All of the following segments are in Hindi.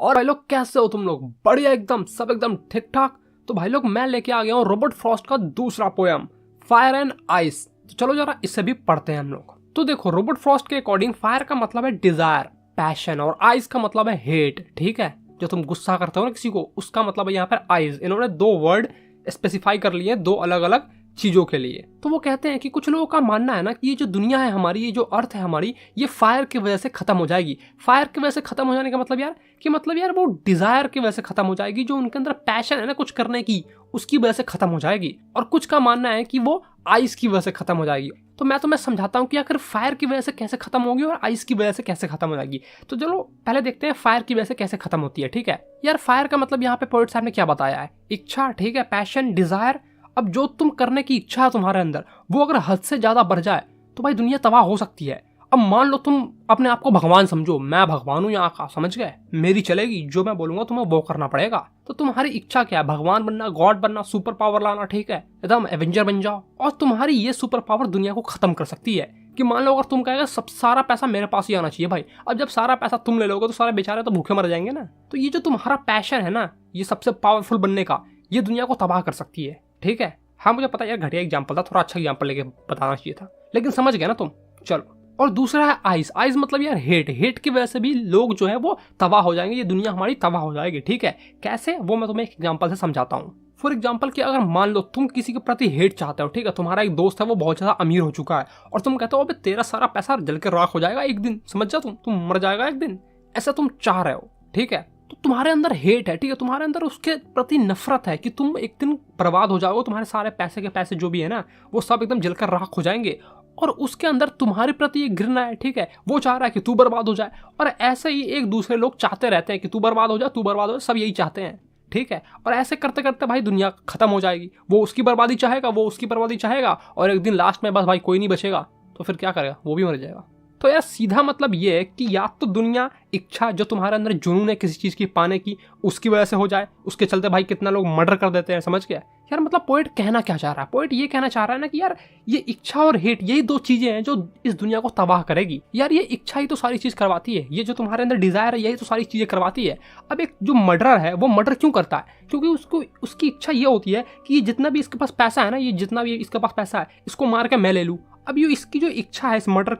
और भाई लोग कैसे हो तुम लोग? बढ़िया, एकदम सब एकदम ठीक ठाक। तो भाई लोग मैं लेके आ गया हूँ रॉबर्ट फ्रॉस्ट का दूसरा पोयम फायर एंड आइस। तो चलो जरा इससे भी पढ़ते हैं हम लोग। तो देखो, रॉबर्ट फ्रॉस्ट के अकॉर्डिंग फायर का मतलब है डिजायर, पैशन, और आइस का मतलब है हेट। ठीक है, जो तुम गुस्सा करते हो ना किसी को, उसका मतलब है यहाँ पर आइस। इन्होंने दो वर्ड स्पेसिफाई कर लिए, दो अलग अलग चीजों के लिए। तो वो कहते हैं कि कुछ लोगों का मानना है ना कि ये जो दुनिया है हमारी, ये जो अर्थ है हमारी, ये फायर की वजह से खत्म हो जाएगी। फायर की वजह से खत्म हो जाने का मतलब यार वो डिजायर की वजह से खत्म हो जाएगी, जो उनके अंदर पैशन है ना कुछ करने की, उसकी वजह से खत्म हो जाएगी। और कुछ का मानना है कि वो आइस की वजह से खत्म हो जाएगी। तो मैं तुम्हें समझाता हूँ कि आखिर फायर की वजह से कैसे खत्म होगी और आइस की वजह से कैसे खत्म हो जाएगी। तो चलो पहले देखते हैं फायर की वजह से कैसे खत्म होती है। ठीक है यार, फायर का मतलब यहाँ पे पोएट साहब ने क्या बताया है? इच्छा, ठीक है, पैशन, डिजायर। अब जो तुम करने की इच्छा है तुम्हारे अंदर, वो अगर हद से ज्यादा बढ़ जाए तो भाई दुनिया तबाह हो सकती है। अब मान लो तुम अपने आप को भगवान समझो, मैं भगवान हूं यहाँ का, समझ गए? मेरी चलेगी, जो मैं बोलूंगा तुम्हें वो करना पड़ेगा। तो तुम्हारी इच्छा क्या है? भगवान बनना, गॉड बनना, सुपर पावर लाना। ठीक है, एकदम एवेंजर बन जाओ, और तुम्हारी ये सुपर पावर दुनिया को खत्म कर सकती है। कि मान लो अगर तुम कहेगा सब सारा पैसा मेरे पास ही आना चाहिए भाई, अब जब सारा पैसा तुम ले लोगे तो सारे बेचारे तो भूखे मर जाएंगे ना। तो ये जो तुम्हारा पैशन है ना, ये सबसे पावरफुल बनने का, ये दुनिया को तबाह कर सकती है। ठीक है, हाँ मुझे पता यार घटिया एग्जांपल था, थोड़ा अच्छा एग्जांपल लेके बताना चाहिए था, लेकिन समझ गए ना तुम। चलो, और दूसरा है आइस। आइस मतलब यार हेट। हेट की वजह से भी लोग जो है वो तबाह हो जाएंगे, ये दुनिया हमारी तबाह हो जाएगी। ठीक है, कैसे, वो मैं तुम्हें एक एग्जांपल से समझाता हूँ। फॉर एग्जाम्पल कि अगर मान लो तुम किसी के प्रति हेट चाहते हो, ठीक है, तुम्हारा एक दोस्त है वो बहुत ज्यादा अमीर हो चुका है, और तुम कहते हो अबे तेरा सारा पैसा जल के राख हो जाएगा एक दिन, समझ जाओ तुम मर जाएगा एक दिन, ऐसा तुम चाह रहे हो। ठीक है, तो तुम्हारे अंदर हेट है, ठीक है, तुम्हारे अंदर उसके प्रति नफरत है कि तुम एक दिन बर्बाद हो जाओगे, तुम्हारे सारे पैसे के पैसे जो भी है ना वो सब एकदम जलकर राख हो जाएंगे, और उसके अंदर तुम्हारे प्रति एक घृणा है। ठीक है, वो चाह रहा है कि तू बर्बाद हो जाए, और ऐसे ही एक दूसरे लोग चाहते रहते हैं कि तू बर्बाद हो जाए, तू बर्बाद हो जाए, सब यही चाहते हैं। ठीक है, और ऐसे करते करते भाई दुनिया खत्म हो जाएगी। वो उसकी बर्बादी चाहेगा, वो उसकी बर्बादी चाहेगा, और एक दिन लास्ट में बस भाई कोई नहीं बचेगा, तो फिर क्या करेगा? वो भी मर जाएगा। तो यार सीधा मतलब ये है कि या तो दुनिया इच्छा, जो तुम्हारे अंदर जुनून है किसी चीज की पाने की, उसकी वजह से हो जाए, उसके चलते भाई कितना लोग मर्डर कर देते हैं, समझ गया? यार मतलब पोएट कहना क्या चाह रहा है? पोएट ये कहना चाह रहा है ना कि यार ये इच्छा और हेट, यही दो चीजें हैं जो इस दुनिया को तबाह करेगी। यार ये इच्छा ही तो सारी चीज करवाती है, ये जो तुम्हारे अंदर डिजायर है यही तो सारी चीजें करवाती है। अब एक जो मर्डरर है वो मर्डर क्यों करता है? क्योंकि उसको उसकी इच्छा ये होती है कि ये जितना भी इसके पास पैसा है ना, ये जितना भी इसके पास पैसा है, इसको मार के मैं ले लूं। अब ये इसकी जो इच्छा है, इस मर्डरर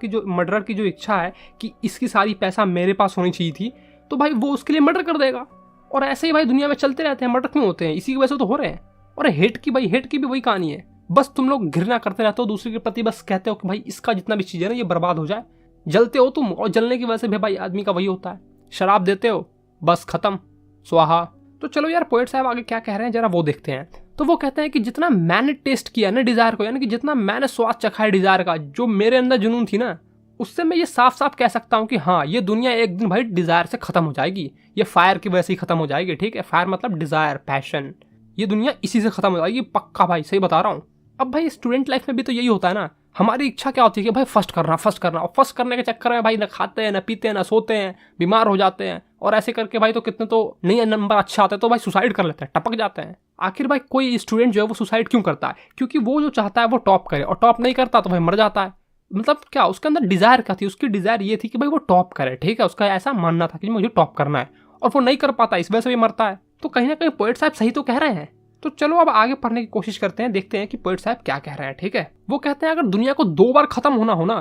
की जो इच्छा है कि इसकी सारी पैसा मेरे पास होनी चाहिए थी, तो भाई वो उसके लिए मर्डर कर देगा। और ऐसे ही भाई दुनिया में चलते रहते हैं, मर्डर क्यों होते हैं? इसी की वजह से तो हो रहे हैं। और हेट की भी वही कहानी है, बस तुम लोग घृणा करते रहते हो दूसरे के प्रति, बस कहते हो कि भाई इसका जितना भी चीज है ना ये बर्बाद हो जाए। जलते हो तुम, और जलने की वजह से भी भाई आदमी का वही होता है। शराब देते हो, बस खत्म, स्वाहा। तो चलो यार पोएट साहब आगे क्या कह रहे हैं जरा वो देखते हैं। तो वो कहते हैं कि जितना मैंने टेस्ट किया ना डिजायर को, यानी कि जितना मैंने स्वाद चखा है डिजायर का, जो मेरे अंदर जुनून थी ना, उससे मैं ये साफ साफ कह सकता हूँ कि हाँ ये दुनिया एक दिन भाई डिजायर से खत्म हो जाएगी। ये फायर की वजह से ही खत्म हो जाएगी। ठीक है, फायर मतलब डिजायर, पैशन, ये दुनिया इसी से खत्म हो जाएगी, पक्का भाई, सही बता रहा हूँ। अब भाई स्टूडेंट लाइफ में भी तो यही होता है ना, हमारी इच्छा क्या होती है कि भाई फर्स्ट करना, और फर्स्ट करने के चक्कर में भाई ना खाते हैं, ना पीते हैं, ना सोते हैं, बीमार हो जाते हैं, और ऐसे करके भाई तो कितने तो नहीं नंबर अच्छा आते हैं तो भाई सुसाइड कर लेते हैं, टपक जाते हैं। आखिर भाई कोई स्टूडेंट जो है वो सुसाइड क्यों करता है? क्योंकि वो जो चाहता है वो टॉप करे, और टॉप नहीं करता तो भाई मर जाता है। मतलब क्या उसके अंदर डिजायर क्या थी? उसकी डिजायर ये थी कि भाई वो टॉप करे। ठीक है, उसका ऐसा मानना था कि मुझे टॉप करना है, और वो नहीं कर पाता, इस वजह से भी मरता है। तो कहीं ना कहीं पोएट साहब सही तो कह रहे हैं। तो चलो अब आगे पढ़ने की कोशिश करते हैं, देखते हैं कि पोएट साहब क्या कह रहे हैं। ठीक है, वो कहते हैं अगर दुनिया को 2 बार खत्म होना हो ना,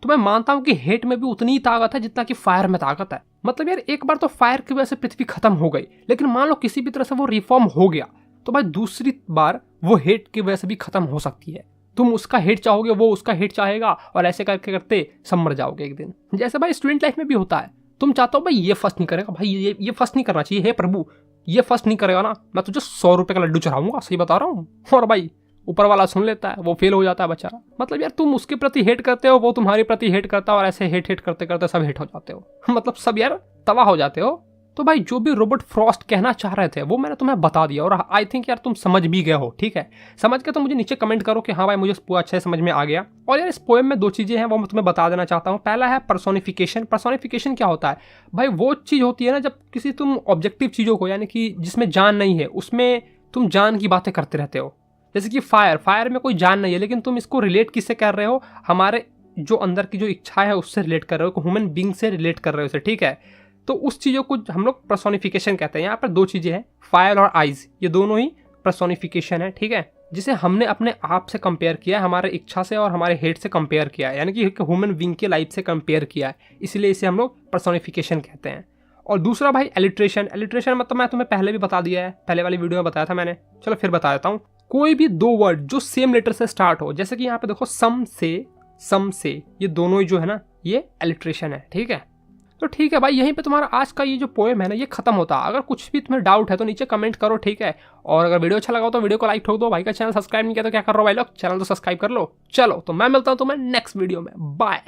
तो मैं मानता हूं कि हेट में भी उतनी ही ताकत है जितना कि फायर में ताकत है। मतलब यार एक बार तो फायर की वजह से पृथ्वी खत्म हो गई, लेकिन मान लो किसी भी तरह से वो रिफॉर्म हो गया, तो भाई दूसरी बार वो हेट की वजह से भी खत्म हो सकती है। तुम उसका हेट चाहोगे, वो उसका हेट चाहेगा, और ऐसे करके करते सब मर जाओगे एक दिन। जैसे भाई स्टूडेंट लाइफ में भी होता है, तुम चाहते हो भाई ये फर्स्ट नहीं करेगा, भाई ये फर्स्ट नहीं करना चाहिए, हे प्रभु ये फर्स्ट नहीं करेगा ना, मैं तुझे 100 रुपए का लड्डू चढ़ाऊंगा, सही बता रहा हूँ। और भाई ऊपर वाला सुन लेता है, वो फेल हो जाता है बेचारा। मतलब यार तुम उसके प्रति हेट करते हो, वो तुम्हारे प्रति हेट करता है, और ऐसे हेट करते करते सब हेट हो जाते हो, मतलब सब यार तबाह हो जाते हो। तो भाई जो भी रॉबर्ट फ्रॉस्ट कहना चाह रहे थे वो मैंने तुम्हें बता दिया, और आई थिंक यार तुम समझ भी गए हो। ठीक है, समझ के तो मुझे नीचे कमेंट करो कि हाँ भाई मुझे पूरा अच्छे से समझ में आ गया। और यार इस पोएम में 2 चीजें हैं वो मैं तुम्हें बता देना चाहता हूँ। पहला है पर्सोनिफिकेशन। पर्सोनिफिकेशन क्या होता है भाई? वो चीज होती है ना जब किसी तुम ऑब्जेक्टिव चीजों को, यानी कि जिसमें जान नहीं है, उसमें तुम जान की बातें करते रहते हो। जैसे कि फायर में कोई जान नहीं है, लेकिन तुम इसको रिलेट किससे कर रहे हो? हमारे जो अंदर की जो इच्छा है उससे रिलेट कर रहे हो, ह्यूमन बींग से रिलेट कर रहे हो इसे। ठीक है, तो उस चीज़ों को हम लोग पर्सोनिफिकेशन कहते हैं। यहाँ पर दो चीज़ें हैं, फायर और आइज, ये दोनों ही पर्सोनिफिकेशन है, ठीक है, जिसे हमने अपने आप से कंपेयर किया है, हमारे इच्छा से और हमारे हेट से कंपेयर किया है, यानी कि ह्यूमन बीइंग की लाइफ से कंपेयर किया है, इसलिए इसे हम लोग पर्सोनिफिकेशन कहते हैं। और दूसरा भाई एलिट्रेशन। एलिट्रेशन मतलब मैं तुम्हें पहले भी बता दिया है, पहले वाली वीडियो में बताया था मैंने, चलो फिर बता देता हूँ। कोई भी दो वर्ड जो सेम लेटर से स्टार्ट हो, जैसे कि यहाँ पे देखो सम से, ये दोनों ही जो है ना, ये एलिट्रेशन है, ठीक है। तो ठीक है भाई, यहीं पे तुम्हारा आज का ये जो पोएम है ना, ये खत्म होता है। अगर कुछ भी तुम्हें डाउट है तो नीचे कमेंट करो, ठीक है। और अगर वीडियो अच्छा लगा हो तो वीडियो को लाइक ठोक दो। भाई का चैनल सब्सक्राइब नहीं किया तो क्या कर रहे हो भाई लोग, चैनल तो सब्सक्राइब कर लो। चलो तो मैं मिलता हूँ तुम्हें नेक्स्ट वीडियो में, बाय।